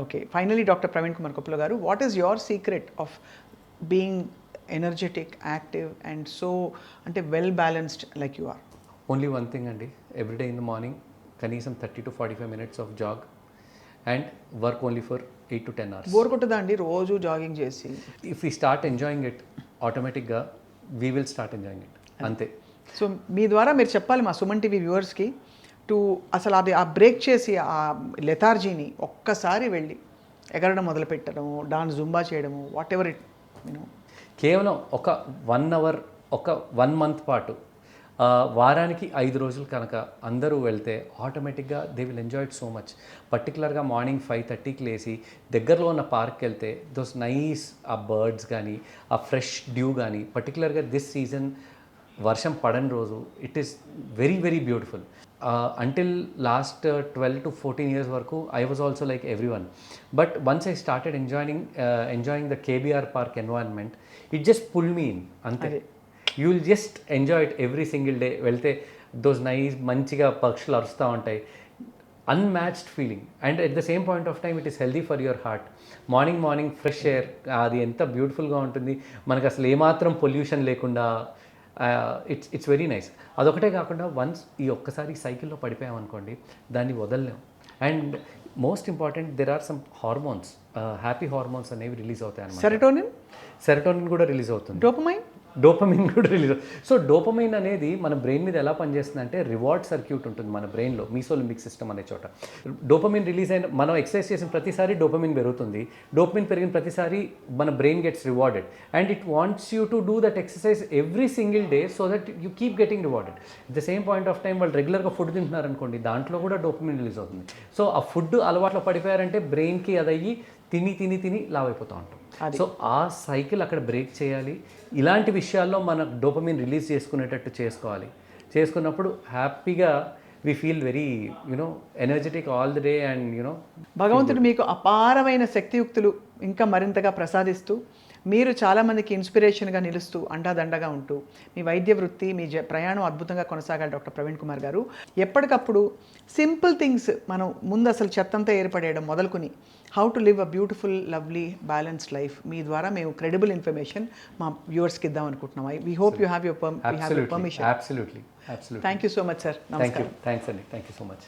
Okay, finally doctor Praveen Kumar Koppula garu, what is your secret of being energetic, active and so అంటే well balanced like you are? Only one thing అండి, everyday in the morning కనీసం 30 to 45 minutes of jog and work only for 8 to 10 hours. Bore కొట్టదా అండి రోజు jogging చేసి? If we start enjoying it, ఆటోమేటిక్గా we will start enjoying it, అంతే. So మీ ద్వారా మీరు చెప్పాలి మా సుమన్ టీవీ వ్యూవర్స్కి టు అసలు అది ఆ బ్రేక్ చేసి ఆ లెథార్జీని ఒక్కసారి వెళ్ళి ఎగరడం మొదలుపెట్టడము, డాన్స్ జుంబా చేయడము, వాట్ ఎవర్ ఇట్ యూనో. కేవలం ఒక 1 hour, ఒక 1 month పాటు, వారానికి 5 రోజులు కనుక అందరూ వెళ్తే ఆటోమేటిక్గా they will enjoy it so much. పర్టికులర్గా మార్నింగ్ 5:30కి లేచి దగ్గరలో ఉన్న పార్క్కి వెళ్తే దోస్ నైస్ ఆ బర్డ్స్ కానీ ఆ ఫ్రెష్ డ్యూ కానీ, పర్టికులర్గా దిస్ సీజన్ వర్షం పడని రోజు it is very very beautiful. Until last 12 to 14 years వరకు I was also like every one, but once I started enjoying the KBR park environment, it just pull me in, అంతే. You will just enjoy it every single day. వెళ్తే those nice మంచిగా పక్షులు అరుస్తూ ఉంటాయి, unmatched feeling. And at the same point of time it is healthy for your heart. Morning fresh air, అది ఎంత బ్యూటిఫుల్గా ఉంటుంది మనకు, అసలు ఏమాత్రం పొల్యూషన్ లేకుండా. It's very nice. అదొకటే కాకుండా వన్స్ ఈ ఒక్కసారి సైకిల్లో పడిపోయామనుకోండి, దాన్ని వదలలేం. And most important, there are some hormones, happy hormones అనేవి రిలీజ్ అవుతాయి అన్నమాట. సెరటోనిన్ కూడా రిలీజ్ అవుతుంది, డోపమిన్ కూడా రిలీజ్. సో డోపమైన్ అనేది మన బ్రెయిన్ మీద ఎలా పనిచేస్తుంది అంటే, రివార్డ్ సర్క్యూట్ ఉంటుంది మన బ్రెయిన్లో, మీసోలింబిక్ సిస్టమ్ అనే చోట. డోపమిన్ రిలీజ్ అయిన, మనం ఎక్సర్సైజ్ చేసిన ప్రతిసారి డోపమిన్ పెరుగుతుంది. డోపమిన్ పెరిగిన ప్రతిసారి మన brain gets rewarded and it wants you to do that exercise every single day so that you keep getting rewarded. At the same point of time వాళ్ళు రెగ్యులర్గా ఫుడ్ తింటున్నారనుకోండి, దాంట్లో కూడా డోపమిన్ రిలీజ్ అవుతుంది. So ఆ food అలవాట్లో పడిపోయారంటే బ్రెయిన్కి అదయ్యి తిని లావ్ అయిపోతూ ఉంటాం. సో ఆ సైకిల్ అక్కడ బ్రేక్ చేయాలి. ఇలాంటి విషయాల్లో మన డోపమిన్ రిలీజ్ చేసుకునేటట్టు చేసుకోవాలి. చేసుకున్నప్పుడు హ్యాపీగా we feel very energetic all the day. And భగవంతుడు మీకు అపారమైన శక్తియుక్తులు ఇంకా మరింతగా ప్రసాదిస్తూ, మీరు చాలామందికి ఇన్స్పిరేషన్గా నిలుస్తూ, అండాదండగా ఉంటూ, మీ వైద్య వృత్తి, మీ ప్రయాణం అద్భుతంగా కొనసాగాలి డాక్టర్ ప్రవీణ్ కుమార్ గారు. ఎప్పటికప్పుడు సింపుల్ థింగ్స్ మనం ముందు అసలు చెత్తంతా ఏర్పడేయడం మొదలుకొని how to live a beautiful lovely balanced life, మీ ద్వారా మేము క్రెడిబుల్ ఇన్ఫర్మేషన్ మా వ్యూవర్స్కి ఇద్దాం అనుకుంటున్నాం. We hope you have your permission. Absolutely. Thank you so much sir. Thanks అండి, థ్యాంక్ యూ సో మచ్.